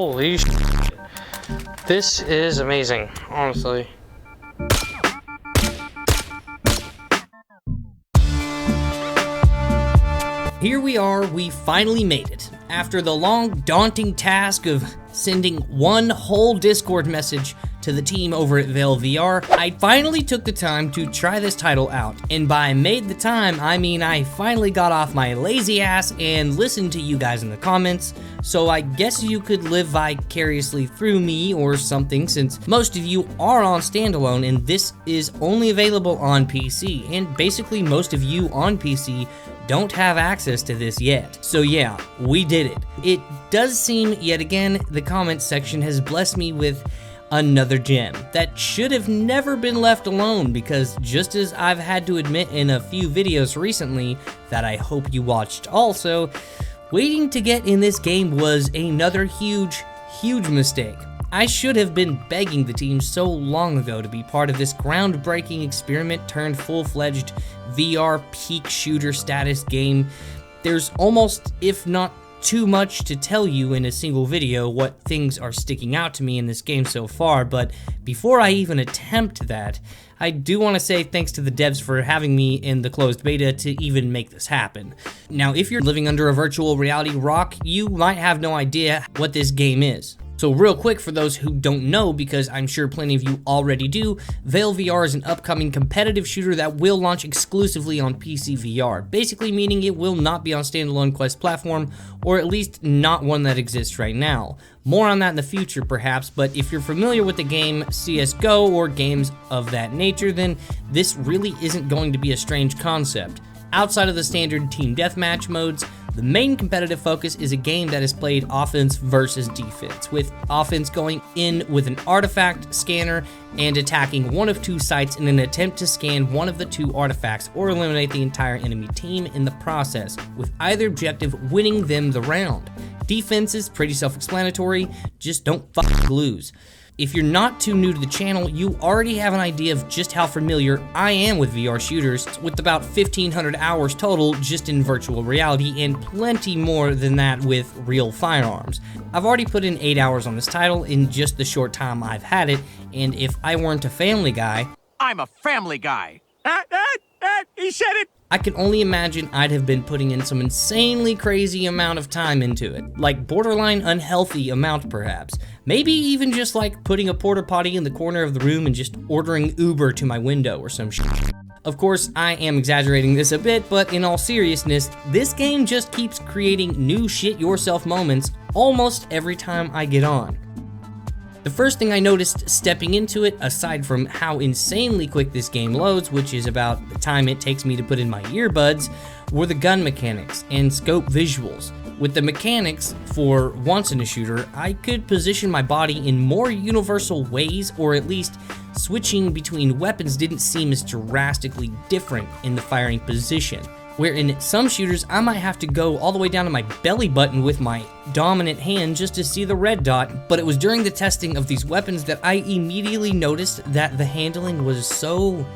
Holy shit. This is amazing, honestly. Here we are, we finally made it. After the long, daunting task of sending one whole Discord message to the team over at Vail VR, I finally took the time to try this title out. And by made the time, I mean I finally got off my lazy ass and listened to you guys in the comments, so I guess you could live vicariously through me or something, since most of you are on standalone and this is only available on PC, and basically most of you on PC don't have access to this yet. So yeah, we did it. It does seem, yet again, the comments section has blessed me with another gem that should have never been left alone, because just as I've had to admit in a few videos recently that I hope you watched also, waiting to get in this game was another huge mistake. I should have been begging the team so long ago to be part of this groundbreaking experiment turned full-fledged VR peak shooter status game. There's almost, if not too much to tell you in a single video what things are sticking out to me in this game so far, but before I even attempt that, I do want to say thanks to the devs for having me in the closed beta to even make this happen. Now, if you're living under a virtual reality rock, you might have no idea what this game is. So real quick, for those who don't know, because I'm sure plenty of you already do, Vail VR is an upcoming competitive shooter that will launch exclusively on PC VR, basically meaning it will not be on standalone Quest platform, or at least not one that exists right now. More on that in the future perhaps, but if you're familiar with the game CSGO or games of that nature, then this really isn't going to be a strange concept. Outside of the standard team deathmatch modes, the main competitive focus is a game that is played offense versus defense, with offense going in with an artifact scanner and attacking one of two sites in an attempt to scan one of the two artifacts or eliminate the entire enemy team in the process, with either objective winning them the round. Defense is pretty self-explanatory, just don't fucking lose. If you're not too new to the channel, you already have an idea of just how familiar I am with VR shooters, with about 1,500 hours total just in virtual reality and plenty more than that with real firearms. I've already put in 8 hours on this title in just the short time I've had it, and if I weren't a family guy... I'm a family guy! He said it! I can only imagine I'd have been putting in some insanely crazy amount of time into it, like borderline unhealthy amount perhaps. Maybe even just like putting a porta potty in the corner of the room and just ordering Uber to my window or some shit. Of course, I am exaggerating this a bit, but in all seriousness, this game just keeps creating new shit yourself moments almost every time I get on. The first thing I noticed stepping into it, aside from how insanely quick this game loads, which is about the time it takes me to put in my earbuds, were the gun mechanics and scope visuals. With the mechanics, for once in a shooter, I could position my body in more universal ways, or at least switching between weapons didn't seem as drastically different in the firing position. Where in some shooters, I might have to go all the way down to my belly button with my dominant hand just to see the red dot, but it was during the testing of these weapons that I immediately noticed that the handling was so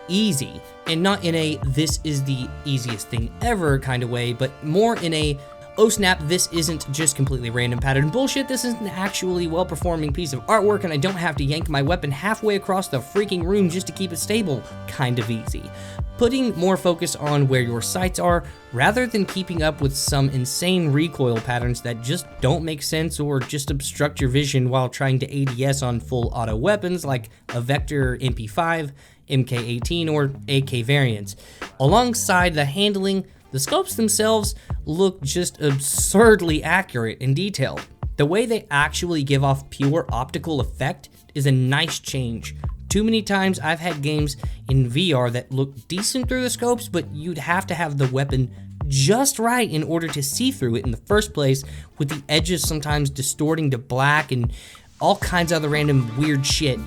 easy, and not in a this is the easiest thing ever kind of way, but more in a oh snap, this isn't just completely random pattern bullshit, this is an actually well-performing piece of artwork and I don't have to yank my weapon halfway across the freaking room just to keep it stable kind of easy. Putting more focus on where your sights are, rather than keeping up with some insane recoil patterns that just don't make sense or just obstruct your vision while trying to ADS on full auto weapons like a Vector MP5, MK18, or AK variants. Alongside the handling, the scopes themselves look just absurdly accurate and detailed. The way they actually give off pure optical effect is a nice change. Too many times I've had games in VR that look decent through the scopes, but you'd have to have the weapon just right in order to see through it in the first place, with the edges sometimes distorting to black and all kinds of other random weird shit.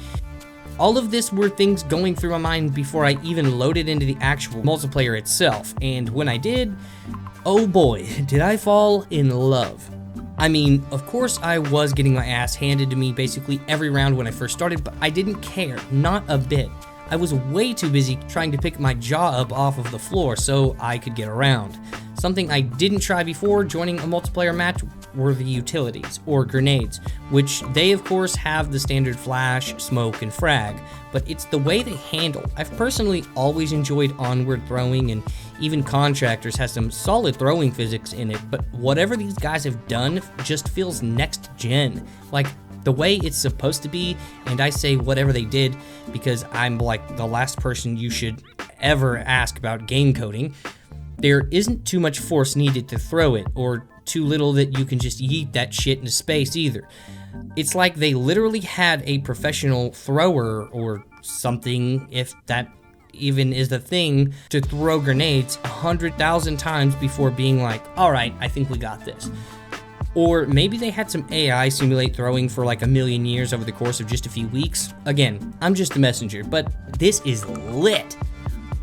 All of this were things going through my mind before I even loaded into the actual multiplayer itself, and when I did, oh boy, did I fall in love. I mean, of course I was getting my ass handed to me basically every round when I first started, but I didn't care, not a bit. I was way too busy trying to pick my jaw up off of the floor so I could get around. Something I didn't try before joining a multiplayer match were the utilities, or grenades, which they of course have the standard flash, smoke, and frag, but it's the way they handle. I've personally always enjoyed onward throwing, and even Contractors has some solid throwing physics in it, but whatever these guys have done just feels next gen. Like, the way it's supposed to be, and I say whatever they did because I'm like the last person you should ever ask about game coding. There isn't too much force needed to throw it, or too little that you can just yeet that shit into space either. It's like they literally had a professional thrower or something, if that even is the thing, to throw grenades 100,000 times before being like, alright, I think we got this. Or maybe they had some AI simulate throwing for like a million years over the course of just a few weeks. Again, I'm just the messenger, but this is lit.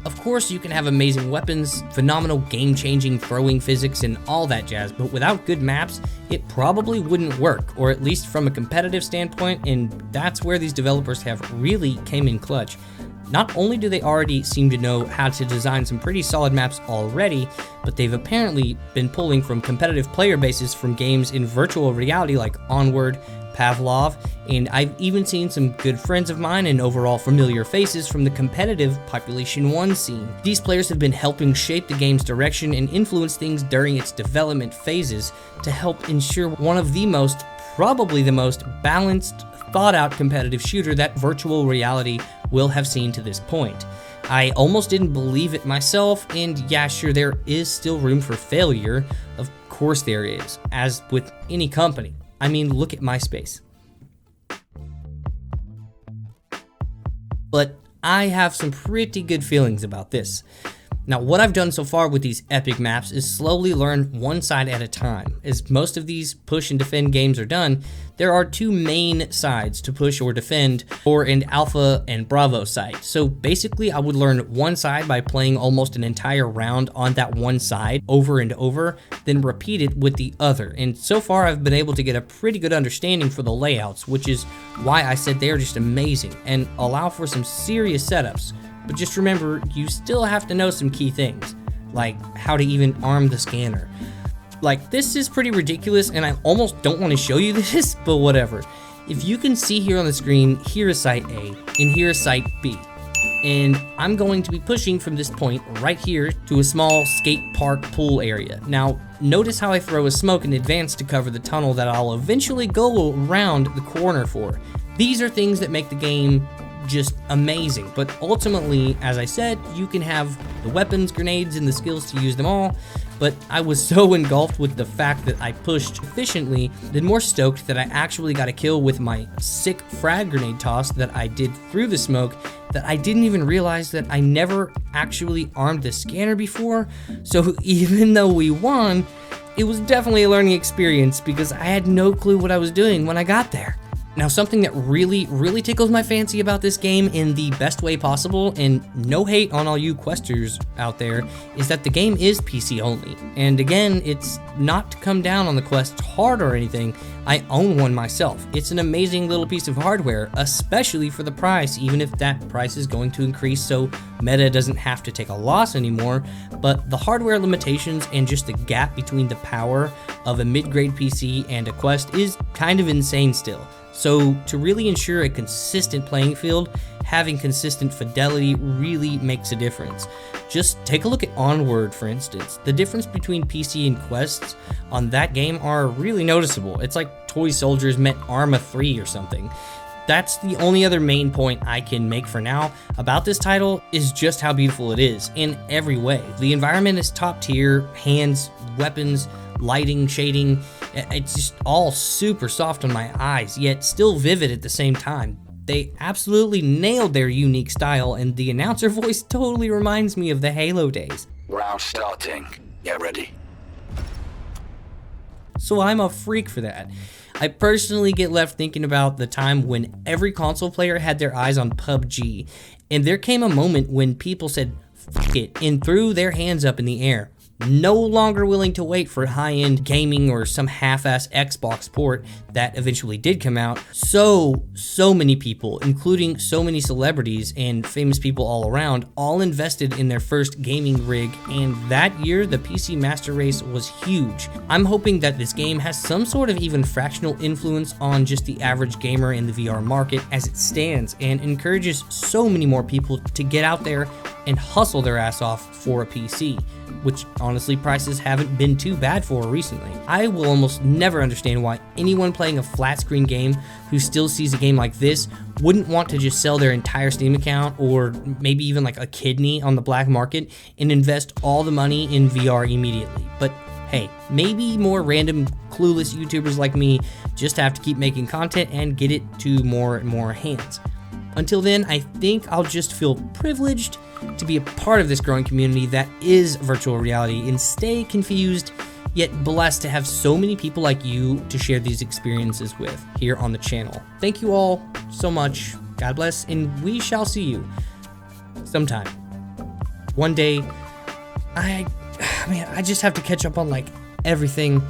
Of course, you can have amazing weapons, phenomenal game-changing throwing physics, and all that jazz, but without good maps, it probably wouldn't work, or at least from a competitive standpoint, and that's where these developers have really came in clutch. Not only do they already seem to know how to design some pretty solid maps already, but they've apparently been pulling from competitive player bases from games in virtual reality like Onward, Pavlov, and I've even seen some good friends of mine and overall familiar faces from the competitive Population 1 scene. These players have been helping shape the game's direction and influence things during its development phases to help ensure one of the most, probably the most balanced, thought-out competitive shooter that virtual reality will have seen to this point. I almost didn't believe it myself, and yeah, sure, there is still room for failure. Of course there is, as with any company. I mean, look at MySpace. But I have some pretty good feelings about this. Now, what I've done so far with these epic maps is slowly learn one side at a time. As most of these push and defend games are done, there are two main sides to push or defend, or an alpha and bravo side. So basically, I would learn one side by playing almost an entire round on that one side over and over, then repeat it with the other. And so far, I've been able to get a pretty good understanding for the layouts, which is why I said they are just amazing and allow for some serious setups. But just remember, you still have to know some key things, like how to even arm the scanner. Like, this is pretty ridiculous, and I almost don't want to show you this, but whatever. If you can see here on the screen, here is site A, and here is site B. And I'm going to be pushing from this point right here to a small skate park pool area. Now, notice how I throw a smoke in advance to cover the tunnel that I'll eventually go around the corner for. These are things that make the game just amazing, but ultimately, as I said, you can have the weapons, grenades, and the skills to use them all. But I was so engulfed with the fact that I pushed efficiently, then more stoked that I actually got a kill with my sick frag grenade toss that I did through the smoke, that I didn't even realize that I never actually armed the scanner before. So even though we won, it was definitely a learning experience because I had no clue what I was doing when I got there. Now, something that really tickles my fancy about this game in the best way possible, and no hate on all you questers out there, is that the game is PC only. And again, it's not to come down on the Quest hard or anything. I own one myself. It's an amazing little piece of hardware, especially for the price, even if that price is going to increase so Meta doesn't have to take a loss anymore. But the hardware limitations and just the gap between the power of a mid-grade PC and a Quest is kind of insane still. So to really ensure a consistent playing field, having consistent fidelity really makes a difference. Just take a look at Onward, for instance. The difference between PC and Quests on that game are really noticeable. It's like Toy Soldiers met Arma 3 or something. That's the only other main point I can make for now about this title, is just how beautiful it is in every way. The environment is top tier, hands, weapons, lighting, shading, it's just all super soft on my eyes, yet still vivid at the same time. They absolutely nailed their unique style, and the announcer voice totally reminds me of the Halo days. Round starting. Get ready. So I'm a freak for that. I personally get left thinking about the time when every console player had their eyes on PUBG, and there came a moment when people said, "F it," and threw their hands up in the air. no longer willing to wait for high-end gaming or some half-ass Xbox port that eventually did come out. So many people, including so many celebrities and famous people all around, all invested in their first gaming rig, and that year the PC Master Race was huge. I'm hoping that this game has some sort of even fractional influence on just the average gamer in the VR market as it stands, and encourages so many more people to get out there and hustle their ass off for a PC, which honestly prices haven't been too bad for recently. I will almost never understand why anyone playing a flat screen game who still sees a game like this wouldn't want to just sell their entire Steam account or maybe even like a kidney on the black market and invest all the money in VR immediately. But hey, maybe more random clueless YouTubers like me just have to keep making content and get it to more and more hands. Until then, I think I'll just feel privileged to be a part of this growing community that is virtual reality and stay confused, yet blessed to have so many people like you to share these experiences with here on the channel. Thank you all so much. God bless, and we shall see you sometime. One day, I just have to catch up on like everything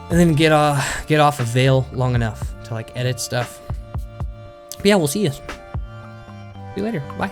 and then get off of Vail long enough to like edit stuff. But yeah, we'll see you. See you later. Bye.